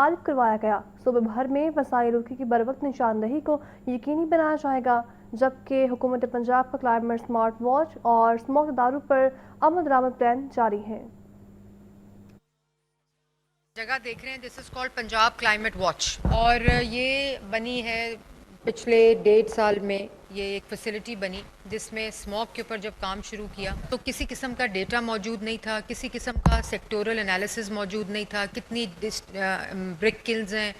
غالب کروایا گیا۔ صوبے بھر میں وسائل روکی کی بروقت نشاندہی کو یقینی بنایا جائے گا، جبکہ حکومت پنجاب کا کلائمیٹ سمارٹ واچ اور اسموک دارو پر عمل درآمد پلان جاری ہے۔ جگہ دیکھ رہے ہیں، this is called Punjab climate watch, اور یہ بنی ہے پچھلے 1.5 سال میں۔ یہ ایک فیسلٹی بنی جس میں اسموک کے اوپر جب کام شروع کیا تو کسی قسم کا ڈیٹا موجود نہیں تھا، کسی قسم کا سیکٹورل انالیسز موجود نہیں تھا، کتنی برک کلز ہیں،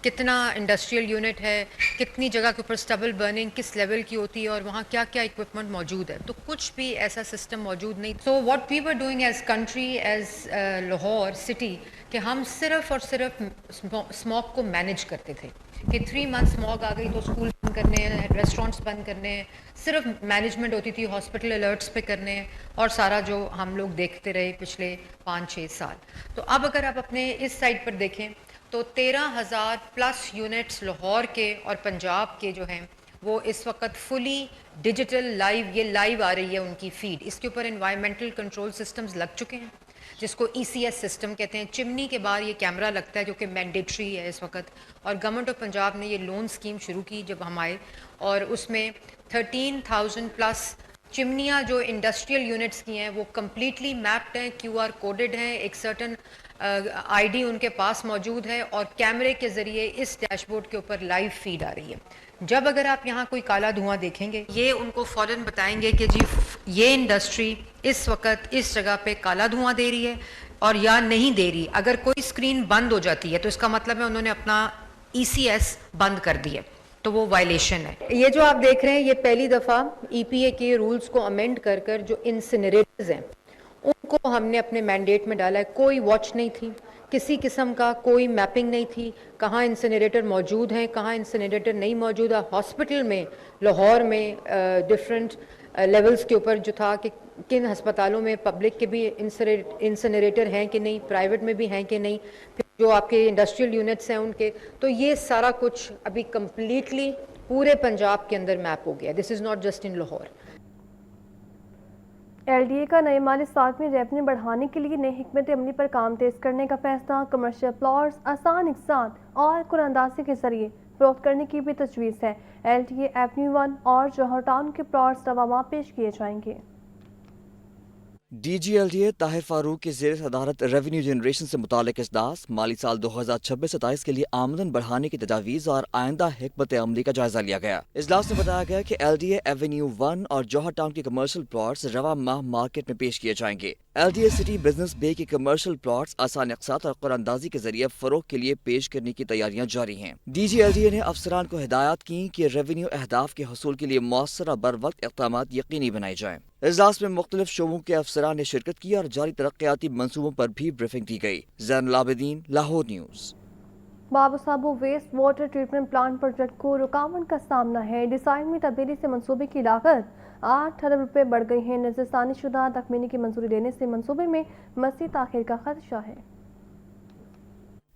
کتنا انڈسٹریل یونٹ ہے، کتنی جگہ کے اوپر سٹبل برننگ کس لیول کی ہوتی ہے اور وہاں کیا کیا اکوپمنٹ موجود ہے، تو کچھ بھی ایسا سسٹم موجود نہیں۔ So what we are doing as country, as Lahore city, کہ ہم صرف اور صرف اسموک کو مینیج کرتے تھے کہ 3 منتھ اسموک آ گئی تو اسکول بند کرنے ہیں، ریسٹورینٹس بند کرنے ہیں، صرف مینجمنٹ ہوتی تھی، ہاسپٹل الرٹس پہ کرنے ہیں، اور سارا جو ہم لوگ دیکھتے رہے پچھلے 5-6 سال۔ تو اب اگر آپ اپنے اس سائڈ پر دیکھیں تو 13,000+ یونٹس لاہور کے اور پنجاب کے جو ہیں وہ اس وقت فلی ڈیجیٹل لائیو، یہ لائیو آ رہی ہے ان کی فیڈ۔ اس کے اوپر انوائرمنٹل کنٹرول سسٹمز لگ چکے ہیں جس کو ECS سسٹم کہتے ہیں۔ چمنی کے بعد یہ کیمرہ لگتا ہے جو کہ مینڈیٹری ہے اس وقت، اور گورنمنٹ آف پنجاب نے یہ لون اسکیم شروع کی جب ہم آئے، اور اس میں 13,000+ چمنیاں جو انڈسٹریل یونٹس کی ہیں وہ کمپلیٹلی میپڈ ہیں، QR کوڈڈ ہیں، ایک سرٹن ID ان کے پاس موجود ہے، اور کیمرے کے ذریعے اس ڈیش بورڈ کے اوپر لائیو فیڈ آ رہی ہے۔ جب اگر آپ یہاں کوئی کالا دھواں دیکھیں گے، یہ ان کو فوراً بتائیں گے کہ جی یہ انڈسٹری اس وقت اس جگہ پہ کالا دھواں دے رہی ہے اور یا نہیں دے رہی۔ اگر کوئی اسکرین بند ہو جاتی ہے تو اس کا مطلب ہے انہوں نے اپنا ECS بند کر دیا، تو وہ وائلیشن ہے۔ یہ جو آپ دیکھ رہے ہیں یہ پہلی دفعہ EPA کے رولز کو امینڈ کر کر جو انسنریٹرز ہیں ان کو ہم نے اپنے مینڈیٹ میں ڈالا ہے۔ کوئی واچ نہیں تھی، کسی قسم کا کوئی میپنگ نہیں تھی، کہاں انسنریٹر موجود ہیں کہاں انسنریٹر نہیں موجود ہے۔ ہاسپٹل میں لاہور میں ڈفرینٹ لیولز کے اوپر جو تھا کہ کن ہسپتالوں میں پبلک کے بھی انسنریٹر ہیں کہ نہیں، پرائیویٹ میں بھی ہیں کہ نہیں، پھر جو آپ کے انڈسٹریل یونٹس ہیں ان کے، تو یہ سارا کچھ ابھی کمپلیٹلی پورے پنجاب کے اندر میپ ہو گیا۔ This is not just in Lahore. LDA کا نئے مالی سال میں ریونیو بڑھانے کے لیے نئی حکمت عملی پر کام تیز کرنے کا فیصلہ۔ کمرشل پلاٹس آسان اقساط اور قرعہ اندازی کے ذریعے فروخت کرنے کی بھی تجویز ہے۔ LDA ایونیو 1 اور جوہر ٹاؤن کے پلاٹس رواں ماہ پیش کیے جائیں گے۔ DG LDA طاہر فاروق کے زیر صدارت ریونیو جنریشن سے متعلق اجلاس مالی سال 2026-27 کے لیے آمدن بڑھانے کی تجاویز اور آئندہ حکمت عملی کا جائزہ لیا گیا۔ اجلاس میں بتایا گیا کہ LDA ایونیو 1 اور جوہر ٹاؤن کے کمرشل پلاٹس رواں ماہ مارکیٹ میں پیش کیے جائیں گے۔ LDA سٹی بزنس بے کے کمرشل پلاٹس آسان اقساط اور قرعہ اندازی کے ذریعے فروخت کے لیے پیش کرنے کی تیاریاں جاری ہیں۔ DG LDA نے افسران کو ہدایات کی کہ ریونیو اہداف کے حصول کے لیے مؤثر اور بروقت اقدامات یقینی بنائے جائیں۔ اجلاس میں مختلف شعبوں کے افسران نے شرکت کی اور جاری ترقیاتی منصوبوں پر بھی بریفنگ دی گئی۔ Zain ul-Abidin, Lahore news. Babu Sabu waste water treatment plant project کو رکاوٹ کا سامنا ہے۔ ڈیزائن میں تبدیلی سے منصوبے کی لاگت 8 ارب روپے بڑھ گئی ہے۔ نظرثانی شدہ تخمینے کی منظوری دینے سے منصوبے میں مزید تاخیر کا خدشہ ہے۔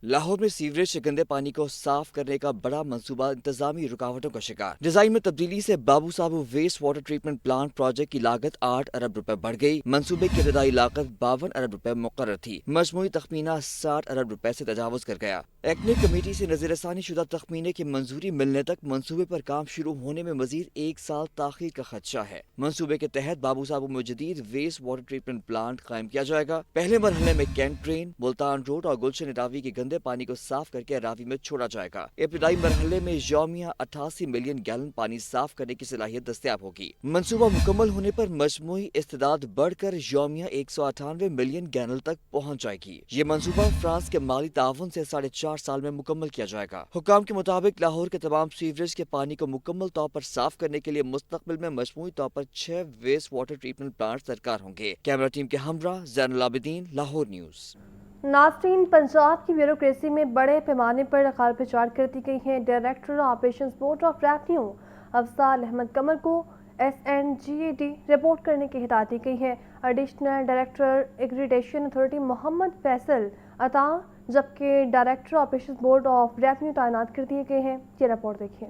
لاہور میں سیوریج سے گندے پانی کو صاف کرنے کا بڑا منصوبہ انتظامی رکاوٹوں کا شکار۔ ڈیزائن میں تبدیلی سے Babu Sabu waste water treatment plant project کی لاگت 8 ارب روپے بڑھ گئی۔ منصوبے کی ابتدائی لاگت 52 ارب روپے مقرر تھی، مجموعی تخمینہ 60 ارب روپے سے تجاوز کر گیا۔ ایکنک کمیٹی سے نظرثانی شدہ تخمینے کی منظوری ملنے تک منصوبے پر کام شروع ہونے میں مزید 1 سال تاخیر کا خدشہ ہے۔ منصوبے کے تحت بابو صابو میں جدید ویسٹ واٹر ٹریٹمنٹ پلانٹ قائم کیا جائے گا۔ پہلے مرحلے میں کینٹ ڈرین، ملتان روڈ اور گلشن راوی کے گندے پانی کو صاف کر کے راوی میں چھوڑا جائے گا۔ ابتدائی مرحلے میں یومیہ 88 ملین گیلن پانی صاف کرنے کی صلاحیت دستیاب ہوگی۔ منصوبہ مکمل ہونے پر مجموعی استعداد بڑھ کر یومیہ 198 ملین گیلن تک پہنچ جائے گی۔ یہ منصوبہ فرانس کے مالی تعاون سے 4.5 سال میں مکمل کیا جائے گا۔ حکام کے مطابق لاہور کے تمام سیوریج کے پانی کو مکمل طور پر صاف کرنے کے لیے مستقبل میں مجموعی طور پر 6 ویسٹ واٹر ٹریٹمنٹ پلانٹ درکار ہوں گے۔ کیمرہ ٹیم کے ہمراہ زین العابدین، لاہور نیوز۔ ناظرین، پنجاب کی بیوروکریسی میں بڑے پیمانے پر خال پچاڑ کر دی گئی ہے۔ Director operations board of revenue Afzal Ahmed Qamar کو SNGAD رپورٹ کرنے کی ہدایت دی گئی ہے۔ Additional director aggregation authority Muhammad Faisal Ata, جبکہ director operations board of revenue تعینات کر دیے گئے ہیں۔ یہ رپورٹ دیکھیں۔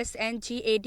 SNGAD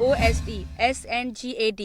OSD SNGAD।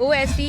OSD